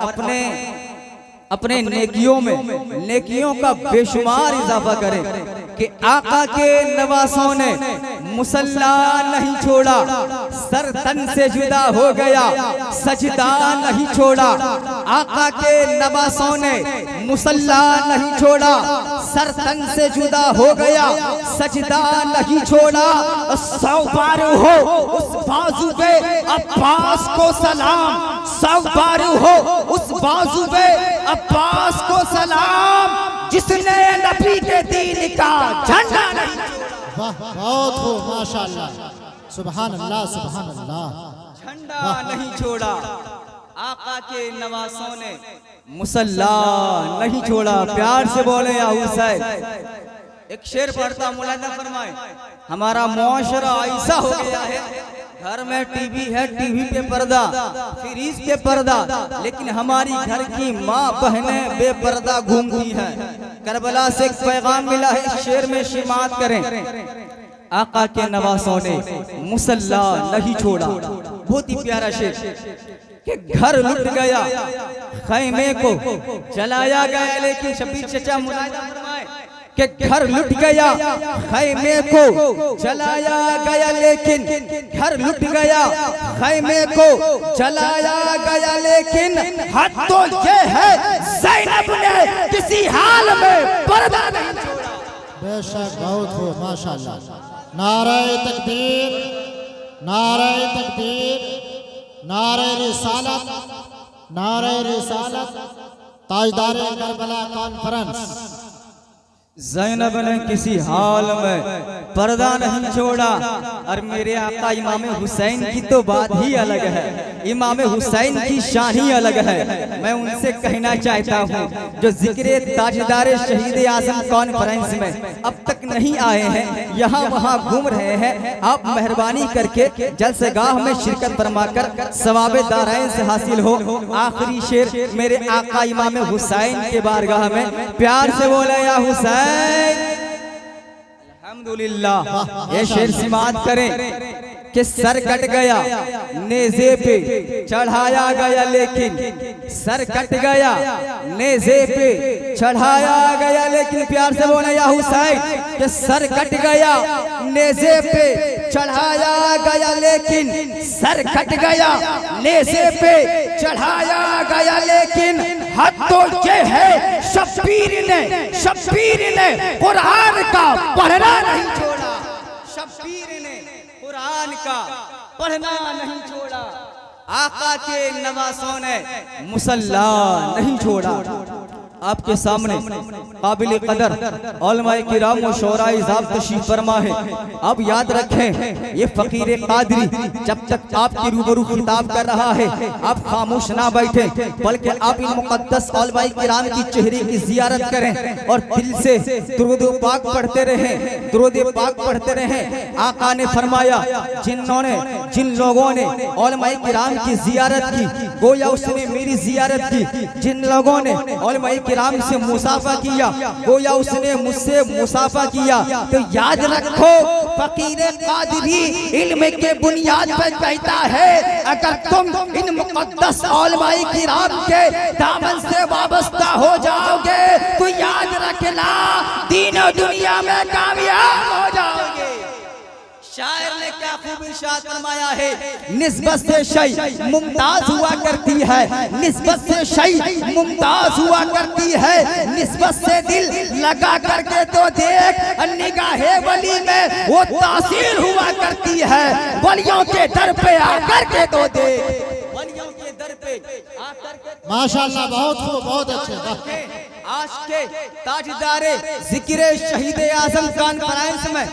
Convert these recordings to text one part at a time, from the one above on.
अपने अपने नेकियों का बेशुमार इजाफा करें कि आका के नवासों ने मुसल्ला नहीं छोड़ा, सर तन से जुदा हो गया, सजदा नहीं छोड़ा। आका के नवासों ने मुसल्ला नहीं छोड़ा, सर तन से जुदा हो गया, सजदा नहीं छोड़ा। सौ बार हो उस बाजू पे अब्बास को सलाम, सौ बार हो उस बाजू पे अब्बास को सलाम, जिसने नबी के दीन का झंडा नहीं छोड़ा। वाह, बहुत हो, माशाअल्लाह, सुभान अल्लाह, सुभान अल्लाह। झंडा नहीं छोड़ा, आका के नवासों ने मुसल्ला नहीं छोड़ा। प्यार से बोले या हुसैन। एक शेर पढ़ता मौलाना फरमाए, हमारा मुआशरा ऐसा हो गया है, घर में टीवी है, टीवी पे पर्दा, फ्रीज पे पर्दा, लेकिन हमारी घर की माँ बहनें बेपर्दा घूमती हैं। करबला से एक पैगाम मिला है, शेर में शिमात करें। आका के नवासों ने मुसल्ला नहीं छोड़ा। बहुत ही प्यारा शेर कि घर लुट गया, खैमे को जलाया गया, लेकिन शबीर चचा मुलाहिजा फरमाए कि घर लुट गया, खैमे को जलाया गया, लेकिन घर लुट गया, खैमे को जलाया गया, लेकिन हद तो ये है ज़ैनब ने किसी हाल में पर्दा नहीं छोड़ा। बेशक, बहुत हो, माशाअल्लाह। नारे तकबीर, नारे तकबीर, नारे रिसालत, नारे रिसालत। ताजदारे करबला कॉन्फ्रेंस। ज़ैनब ने किसी हाल में पर्दा नहीं छोड़ा। और मेरे आका इमाम हुसैन की तो बात ही अलग है, इमाम हुसैन की शान ही अलग है। मैं उनसे कहना चाहता हूँ, जो जिक्र ताजदार शहीद आज़म कॉन्फ्रेंस में अब तक नहीं आए हैं, यहाँ वहाँ घूम रहे हैं, आप मेहरबानी करके जलसेगाह में शिरकत फरमाकर सवाबे दारैन से हासिल हो। आखिरी शेर मेरे आका इमाम हुसैन के बारगाह में प्यार से बोले या हुसैन। अल्हम्दुलिल्लाह। ये शेर सिमात करें कि सर कट गया, नेज़े पे चढ़ाया गया, लेकिन सर कट गया, नेज़े पे चढ़ाया गया, लेकिन प्यार से बोले या हुसैन कि सर कट गया, नेज़े पे चढ़ाया गया, लेकिन सर कट गया, नेज़े पे चढ़ाया गया, लेकिन हद तो ये है शब्बीर ने कुरान का पढ़ना नहीं छोड़ा। शब्बीर ने कुरान का पढ़ना नहीं छोड़ा। आका के नवासों ने मुसल्ला नहीं छोड़ा। आपके सामने काबिल कदर उलमाए किराम व शोराए ज़ाब तशरीफ फरमा है। अब याद रखें, ये फकीर कादरी जब तक आपके रूबरू खिताब कर रहा है, आप खामोश ना बैठे, बल्कि आप इन मुक़द्दस उलमाए किराम की चेहरे की ज़ियारत करें और दिल से दुरूद पाक पढ़ते रहें, दुरूद पाक पढ़ते रहें। आका ने फरमाया, जिन लोगों ने उलमाए किराम की ज़ियारत की, गोया उसने मेरी ज़ियारत की। जिन लोगों ने उलमाए किराम से मुसाफा किया, गोया उसने मुझसे मुसाफा किया। तो याद रखो, फकीर कादरी इल्म के बुनियाद पर कहता है, अगर तुम इन मुक़द्दस उलमाए किराम के दामन से वाबस्ता हो जाओगे तो याद रखना, दीन और दुनिया में कामयाब हो जाओगे। शायर ने क्या खूब इरशाद फरमाया है, निस्बत से शय मुमताज हुआ करती है, निस्बत से शय मुमताज हुआ करती है, निस्बत से दिल लगा करके तो देख, निगाहे वली में वो तासीर हुआ करती है, वलियों के दर पे आकर के तो देख, वलियों के दर पे आकर के। माशाअल्लाह, बहुत खूब, बहुत अच्छे। आज के ताजदारे जिक्र शहीद आज़म कॉन्फ्रेंस में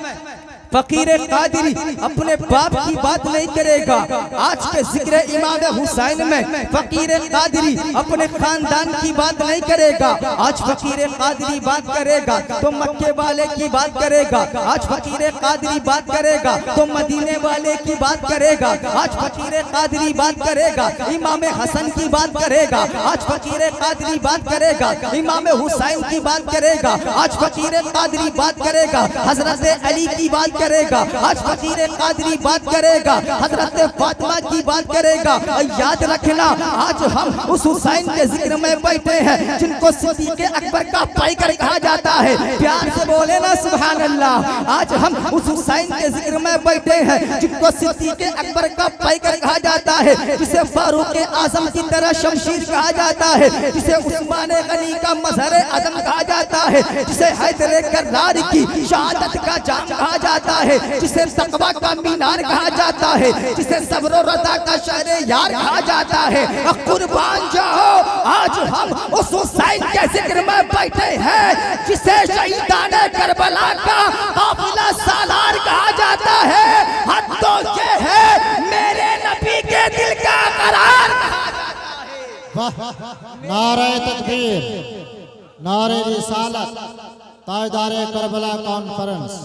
फकीर कादरी अपने बाप की बात नहीं करेगा। आज के जिक्र इमाम हुसैन में फकीर कादरी अपने खानदान की बात नहीं करेगा। आज फकीर कादरी बात करेगा तो मक्के वाले की बात करेगा, आज फकीर कादरी बात करेगा तो मदीने वाले की बात करेगा, आज फकीर कादरी बात करेगा इमाम हसन की बात करेगा, आज फकीर कादरी बात करेगा इमाम हुसैन की बात करेगा, आज फकीर कादरी बात करेगा हजरत अली की बात करेगा, आज फकीर कादरी बात करेगा, हजरत फातिमा की बात करेगा। याद रखना आज हम उस हुसैन के जिक्र में बैठे हैं जिनको सिद्दीक़ अकबर का पैकर कहा जाता है। प्यार से बोले ना सुभान अल्लाह। आज हम उस हुसैन के जिक्र में बैठे हैं जिनको सिद्दीक़ अकबर का पैकर कहा जाता है, जिसे फारूक आजम की तरह शमशीर कहा जाता है, जिसे उस्मान गनी का मजहर आदम कहा जाता है, जिसे हैदर कर्रार की शहादत का जाम कहा जाता है, जिसे तकवा का मीनार कहा जाता है, जिसे सब्र और रज़ा का शहर यार कहा जाता है। कुर्बान जाओ आज हम उस हुसैन के जिक्र में बैठे हैं जिसे शहीदाने करबला का काफिला सालार कहा जाता है। हद तो ये है मेरे नबी के दिल का करार कहा जाता है। वाह, नारे तकबीर, नारे रिसालत, ताजदारे करबला कॉन्फ्रेंस।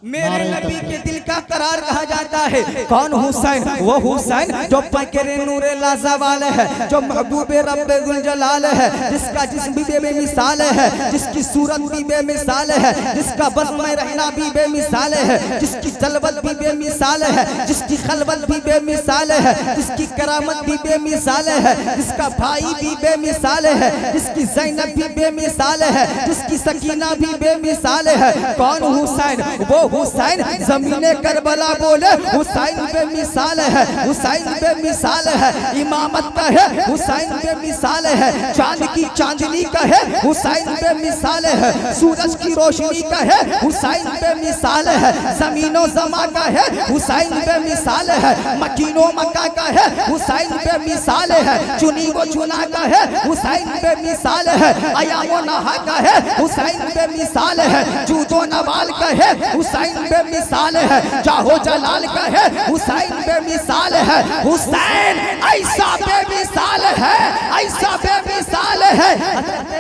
मेरे नबी के दिल का करार कहा जाता है। कौन हुसैन? वो हुसैन जो पैकरे नूरे लाज़वाल है, जो महबूबे रब्बे गुल जलाल है, जिसका जिस्म भी बेमिसाल है, जिसकी सूरत भी बेमिसाल है, जिसका बज़्म में रहना भी बेमिसाल है, जिसकी जलवत भी बेमिसाल है, जिसकी खलवत भी बेमिसाल है, जिसकी करामत भी बेमिसाल है, जिसका भाई भी बेमिसाल है, जिसकी ज़ैनब भी बेमिसाल है, जिसकी सकीना भी बेमिसाल है। कौन हुसैन? वो हुसैन ज़मीने करबला बोले हुसैन बेमिसाल है, हुसैन बेमिसाल है। इमामत का है हुसैन बेमिसाल है, चांद की चांदनी का है हुसैन बेमिसाल है, सूरज की रोशनी का है हुसैन बेमिसाल है, ज़मीनो ज़मा का है हुसैन बेमिसाल है, मकीनो मक्का का है हुसैन बेमिसाल है, चुनी वो चुना का है हुसैन बेमिसाल है, अयामो नहा का है हुसैन बेमिसाल है, जूदो नवाल का है हुसैन बेमिसाल है, जाहो जलाल का है हुसैन बेमिसाल है। हुसैन ऐसा बेमिसाल है, ऐसा बेमिसाल है।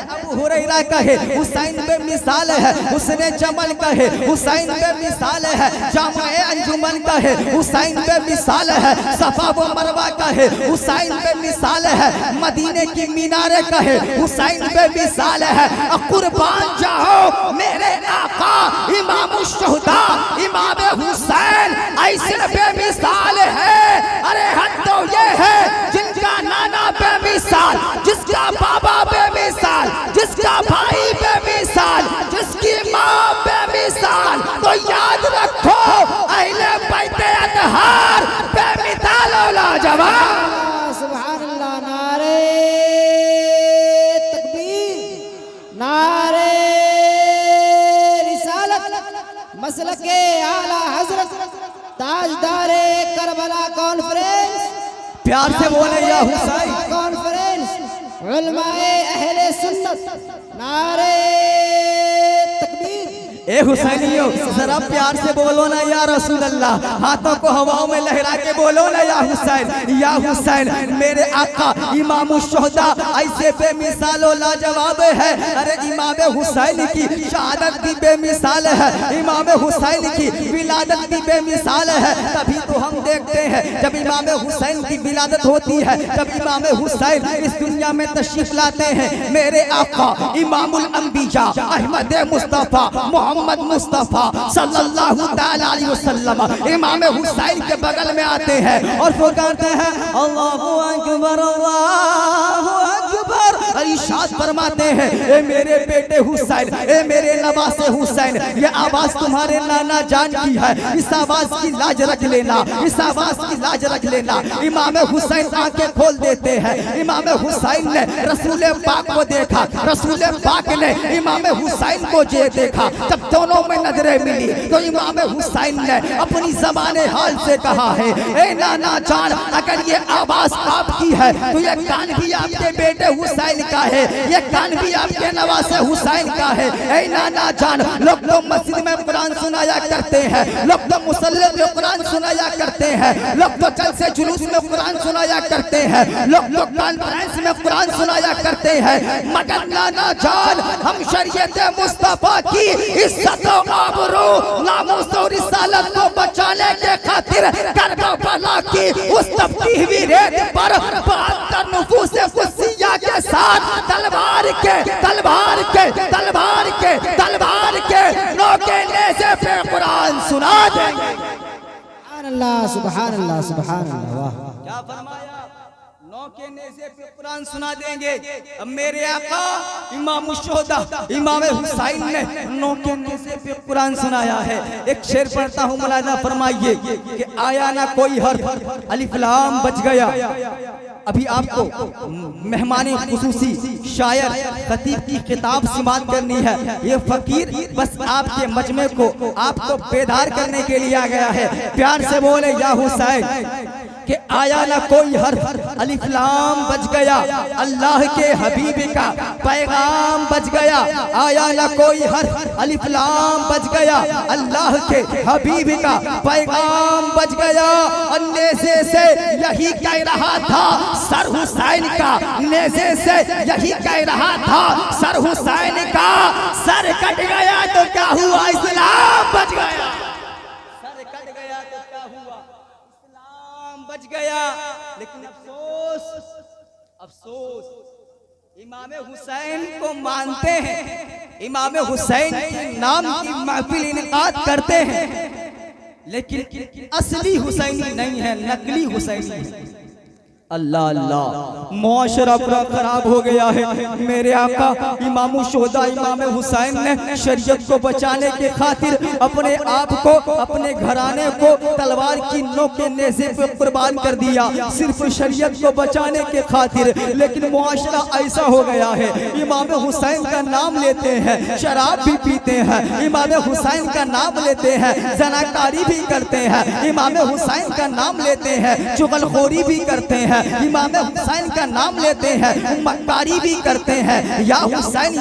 अबू हुरैरा का है हुसैन बेमिसाल है, हुस्ने जमल का है हुसैन बेमिसाल है, जामे अंजुमन का है हुसैन बेमिसाल है, सफा व मरवा का है हुसैन बेमिसाल है, मदीने की मीनारे का है हुसैन बेमिसाल है। कुर्बान जाओ मेरे आका इमाम शुहदा इमाम हुसैन ऐसे बेमिसाल है। अरे हद तो ये है जिनका नाना बेमिसाल, जिसका बाबा बेमिसाल, जिसका भाई बेमिसाल, जिसकी माँ बेमिसाल। तो याद रखो अहले बैत अतहार बेमिसाल लाजवाब। सुभान अल्लाह, नारे तकबीर, नारे मसलके आला हजरत ताजदारे करबला कॉन्फ्रेंस। प्यार से बोले या हुसैन कॉन्फ्रेंस उलमाए अहले सुन्नत। नारे तकबीर। ए हुसैनियों जरा प्यार से बोलो ना या रसूल अल्लाह, हाथों को हवाओं में लहरा के बोलो ना या हुसैन, या हुसैन। मेरे आका इमाम शुहदा ऐसे बेमिसाल और लाजवाब है। अरे इमाम हुसैन की शहादत भी बेमिसाल है, इमाम हुसैन की विलादत भी बेमिसाल है। तभी तो हम देखते हैं जब इमाम हुसैन की विलादत होती है, जब इमाम हुसैन इस दुनिया में तशरीफ लाते हैं, मेरे आका इमामुल अंबिया अहमद मुस्तफा मोहम्मद मुस्तफा सल्लल्लाहु तआला अलैहि वसल्लम इमाम हुसैन के बगल में आते हैं और वो कहते हैं अल्लाहु अकबर अल्लाहु अकबर। इरशाद फरमाते हैं ए मेरे बेटे हुसैन, ए मेरे नवासे हुसैन, ये आवाज तुम्हारे नाना जान की है, इस आवाज की लाज रख लेना, इस आवाज की लाज रख लेना। इमाम हुसैन आंखें खोल देते हैं। इमाम हुसैन ने रसूल पाक को देखा, रसूल पाक ने इमाम हुसैन को जे देखा। जब दोनों में नजरें मिली तो इमाम हुसैन ने अपनी ज़बाने हाल से कहा है ए नाना जान, अगर ये आवाज आपकी है तो ये कान भी आपके बेटे हुसैन का है, ये कान भी आपके नवासे हुसैन का है। ए नाना जान, लोग तो मस्जिद में कुरान सुनाया करते हैं, लोग तो मुसल्ले में कुरान सुनाया करते हैं, लोग तो जलसे जुलूस में कुरान सुनाया करते हैं, लोग तो कॉन्फ्रेंस में कुरान सुनाया करते हैं, मगर नाना जान हम शरीयत मुस्तफा की इज्जत और आबरू नामूस और रिसालत को बचाने के खातिर करबला की उस तपती हुई रेत पर 72 नफूस कुसिया के साथ तलवार के नोके नेज़े नेज़े पे कुरान सुना देंगे। सुभान अल्लाह, सुभान अल्लाह, सुभान अल्लाह। वाह, क्या फरमाया? नौ के नेज़े पे कुरान सुना देंगे। अब मेरे आका इमाम शुहदा इमाम हुसैन ने नौ के नेज़े पे कुरान सुनाया है। एक शेर पढ़ता हूँ, मुलाजा फरमाइए कि आया ना कोई हर्फ, अलिफ लाम बच गया। अभी आपको मेहमानी खुसूसी शायर खतीब की किताब सिमात करनी है। ये फकीर बस आपके मजमे को आपको बेदार करने के लिए आ गया है। प्यार से बोले या हुसैन कि आया ना कोई हर्फ, अलिफ लाम बच गया, अल्लाह के हबीब का पैगाम बच गया। आया ना कोई हर्फ, अलिफ लाम बच गया, अल्लाह के हबीब का पैगाम बच गया। नेज़े से यही कह रहा था सर हुसैन का, नेज़े से यही कह रहा था सर हुसैन का। सर कट गया तो क्या हुआ, इस्लाम बच गया। सर कट गया तो क्या हुआ, बच गया। लेकिन अफसोस, अफसोस इमाम हुसैन को मानते हैं, इमाम हुसैन के नाम की महफिल इनकाद करते हैं, लेकिन असली हुसैनी नहीं है, नकली हुसैनी है। अल्लाह अल्लाह, मुआशरा पूरा खराब हो गया है। मेरे आका इमाम शुहदा इमाम हुसैन ने शरीयत को बचाने के खातिर अपने आप को, अपने घराने को तलवार की नोक के नेज़े पे कुर्बान कर दिया, सिर्फ शरीयत को बचाने के खातिर। लेकिन मुआशरा ऐसा हो गया है, इमाम हुसैन का नाम लेते हैं, शराब भी पीते हैं, इमाम हुसैन का नाम लेते हैं, जनाकारी भी करते हैं, इमाम हुसैन का नाम लेते हैं, चुगलखोरी भी करते हैं, इमाम हुसैन का नाम लेते हैं, मक्कारी भी करते हैं, या हुसैन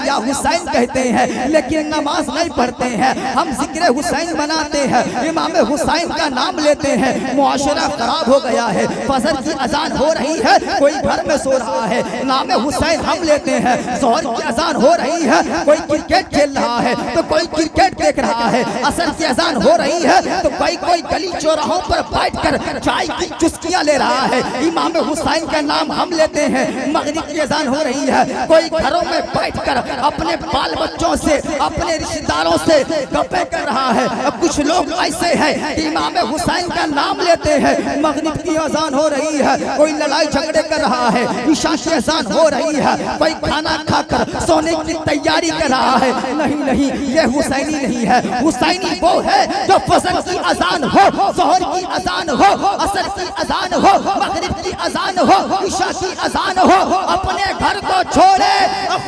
कहते हैं, लेकिन नमाज नहीं पढ़ते हैं। हम जिक्र हुसैन बनाते हैं, इमाम हुसैन का नाम लेते हैं। मुआशरा खराब हो गया है। फजर की अजान हो रही है, कोई घर में सो रहा है, नाम हुसैन हम लेते हैं। जोहर की अजान हो रही है, कोई क्रिकेट खेल रहा है तो कोई क्रिकेट देख रहा है। असर की अजान हो रही है तो कोई गली चौराहों पर बैठकर चाय की चुस्कियां ले रहा है। इमाम हुसैन का नाम हम लेते हैं। मगरिब की अजान हो रही है, कोई घरों में बैठकर अपने बाल बच्चों से, अपने रिश्तेदारों से गप्पे कर रहा है। कुछ लोग ऐसे हैं कि इमाम हुसैन का नाम लेते हैं। मगरिब की अजान हो रही है, कोई लड़ाई झगड़े कर रहा है। इशा की अजान हो रही है, कोई खाना खाकर सोने की तैयारी कर रहा है। नहीं नहीं, ये हुसैनी नहीं है। हुसैनी वो है जो फजर की अजान हो, जोहर की अजान हो, असर की अजान हो, मगरिब की अजान हो, इशा की अजान हो, अपने घर को छोड़े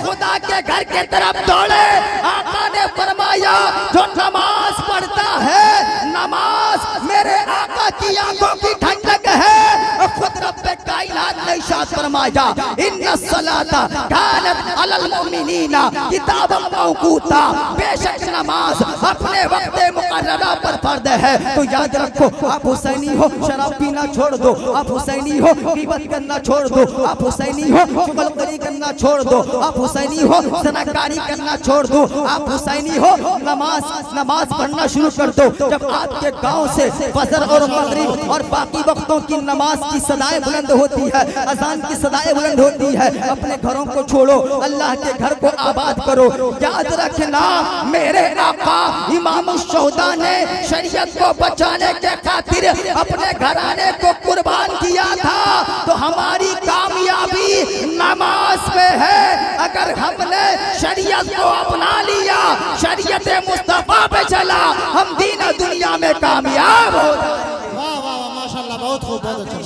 खुदा के घर के तरफ दौड़े। आका ने फरमाया जो नमाज पढ़ता है, नमाज मेरे आका की आंखों की ठंडक है। खुद रब्बे कायनात ने इरशाद फरमाया इन्ना सलाता कानत अलल मुमिनीना किताबम मौकूता, बेशक नमाज अपने वक्त मुकर्ररा पर फर्ज है। तो याद रखो, आप हुसैनी हो शराब पीना छोड़ दो, आप हुसैनी हो गीबत करना छोड़ दो, आप हुसैनी हो चुगलखोरी करना छोड़ दो, आप हुसैनी हो ज़नाकारी करना छोड़ दो, आप हुसैनी हो नमाज पढ़ना शुरू कर दो। जब आपके गांव से फजर और मगरिब और बाकी वक्तों की नमाज की सदाएं बुलंद होती है, अजान की सदाएं बुलंद होती है, अपने घरों को छोड़ो, अल्लाह के घर को आबाद करो। याद रखना, मेरे आका इमाम शुहदा ने शरीयत को बचाने के खातिर अपने घराने को कुर्बान किया था। तो हमारी कामयाबी नमाज पे है। अगर हमने शरीयत को अपना लिया, शरीयत मुस्तफा पे चला, हम दीन और दुनिया में कामयाब हो जाएंगे। वाह वाह वाह, माशाल्लाह, बहुत खूब, बहुत अच्छा।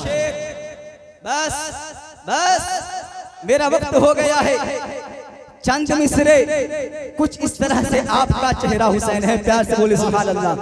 बस बस मेरा वक्त हो गया है। चंद मिसरे कुछ इस तरह से आपका चेहरा हुसैन है। प्यार से बोले सुभान अल्लाह।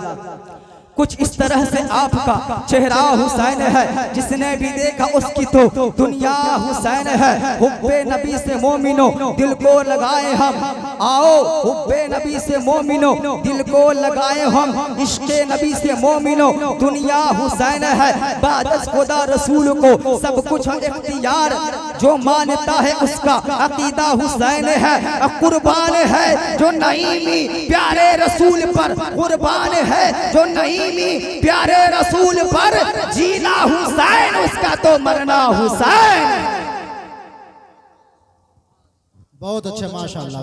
कुछ इस तरह से आपका चेहरा हुसैन है, जिसने भी देखा उसकी तो दुनिया हुसैन है। हुब्बे नबी से मोमिनो दिल को लगाए हम, आओ हुब्बे नबी से मोमिनो दिल को लगाए हम, इश्क़े नबी से मोमिनो दुनिया हुसैन है। बादस खुदा रसूल को सब कुछ इख्तियार, जो मानता है उसका अकीदा हुसैन है। कुर्बान है जो नईमी प्यारे रसूल पर, कुर्बान है जो नईमी प्यारे रसूल पर, जीना हुसैन उसका तो मरना हुसैन। बहुत अच्छे, माशाल्लाह।